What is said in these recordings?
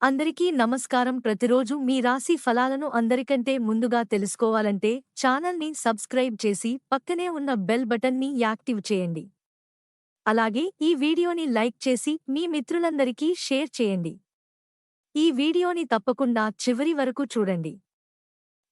అందరికీ నమస్కారం. ప్రతిరోజు మీ రాశి ఫలాలను అందరికంటే ముందుగా తెలుసుకోవాలంటే ఛానల్ని సబ్స్క్రైబ్ చేసి పక్కనే ఉన్న బెల్ బటన్ని యాక్టివ్ చేయండి. అలాగే ఈ వీడియోని లైక్ చేసి మీ మిత్రులందరికీ షేర్ చేయండి. ఈ వీడియోని తప్పకుండా చివరి వరకు చూడండి.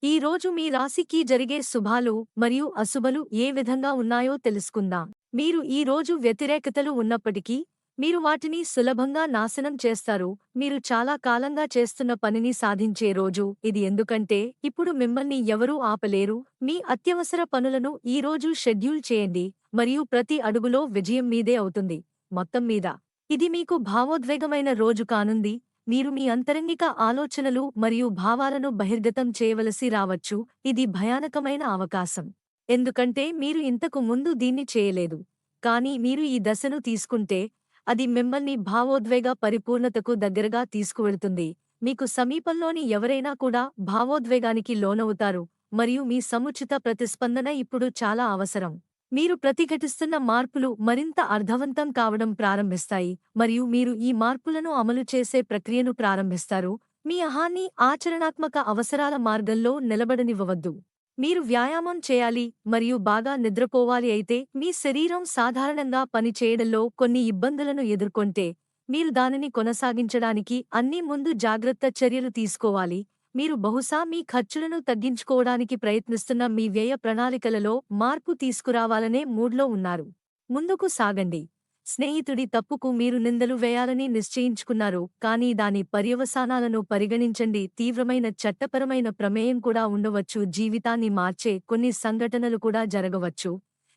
ఈ రోజు మీ రాశికి జరిగే శుభాలు మరియు అశుభలు ఏ విధంగా ఉన్నాయో తెలుసుకుందాం. మీరు ఈ రోజు వ్యతిరేకతలు ఉన్నప్పటికీ మీరు వాటిని సులభంగా నాశనం చేస్తారు. మీరు చాలా కాలంగా చేస్తున్న పనిని సాధించే రోజు ఇది. ఎందుకంటే ఇప్పుడు మిమ్మల్ని ఎవరూ ఆపలేరు. మీ అత్యవసర పనులను ఈ రోజు షెడ్యూల్ చేయండి మరియు ప్రతి అడుగులో విజయం మీదే అవుతుంది. మొత్తం మీద ఇది మీకు భావోద్వేగమైన రోజు కానుంది. మీరు మీ అంతరంగిక ఆలోచనలు మరియు భావాలను బహిర్గతం చేయవలసి రావచ్చు. ఇది భయానకమైన అవకాశం. ఎందుకంటే మీరు ఇంతకు ముందు దీన్ని చేయలేదు. కానీ మీరు ఈ దశను తీసుకుంటే అది మిమ్మల్ని భావోద్వేగ పరిపూర్ణతకు దగ్గరగా తీసుకువెళ్తుంది. మీకు సమీపంలోని ఎవరైనా కూడా భావోద్వేగానికి లోనవుతారు మరియు మీ సముచిత ప్రతిస్పందన ఇప్పుడు చాలా అవసరం. మీరు ప్రతిఘటిస్తున్న మార్పులు మరింత అర్థవంతం కావడం ప్రారంభిస్తాయి మరియు మీరు ఈ మార్పులను అమలు చేసే ప్రక్రియను ప్రారంభిస్తారు. మీ అహాన్ని ఆచరణాత్మక అవసరాల మార్గంలో నిలబడనివ్వవద్దు. మీరు వ్యాయామం చేయాలి మరియు బాగా నిద్రపోవాలి. అయితే మీ శరీరం సాధారణంగా పనిచేయడంలో కొన్ని ఇబ్బందులను ఎదుర్కొంటే మీరు దానిని కొనసాగించడానికి అన్ని ముందు జాగ్రత్త చర్యలు తీసుకోవాలి. మీరు బహుశా మీ ఖర్చులను తగ్గించుకోవడానికి ప్రయత్నిస్తున్న మీ వ్యయ ప్రణాళికలలో మార్పు తీసుకురావాలనే మూడ్లో ఉన్నారు. ముందుకు సాగండి. స్నేహితుడి తప్పుకు మీరు నిందలు వేయాలని నిశ్చయించుకున్నారు, కానీ దాని పర్యవసానాలను పరిగణించండి. తీవ్రమైన చట్టపరమైన ప్రమేయం కూడా ఉండవచ్చు. జీవితాన్ని మార్చే కొన్ని సంఘటనలు కూడా జరగవచ్చు.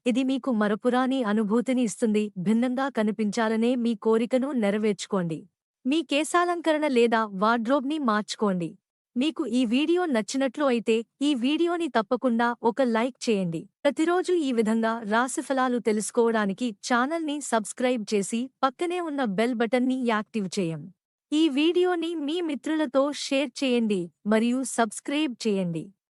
ఇది మీకు మరపురాని అనుభూతిని ఇస్తుంది. భిన్నంగా కనిపించాలనే మీ కోరికను నెరవేర్చుకోండి. మీ కేశాలంకరణ లేదా వార్డ్రోబ్ని మార్చుకోండి. మీకు ఈ వీడియో నచ్చినట్లు అయితే ఈ వీడియోని తప్పకుండా ఒక లైక్ చేయండి. ప్రతిరోజు ఈ విధంగా రాశిఫలాలు తెలుసుకోవడానికి ఛానల్ని సబ్స్క్రైబ్ చేసి పక్కనే ఉన్న బెల్ బటన్ని యాక్టివ్ చేయం. ఈ వీడియోని మీ మిత్రులతో షేర్ చేయండి మరియు సబ్స్క్రైబ్ చేయండి.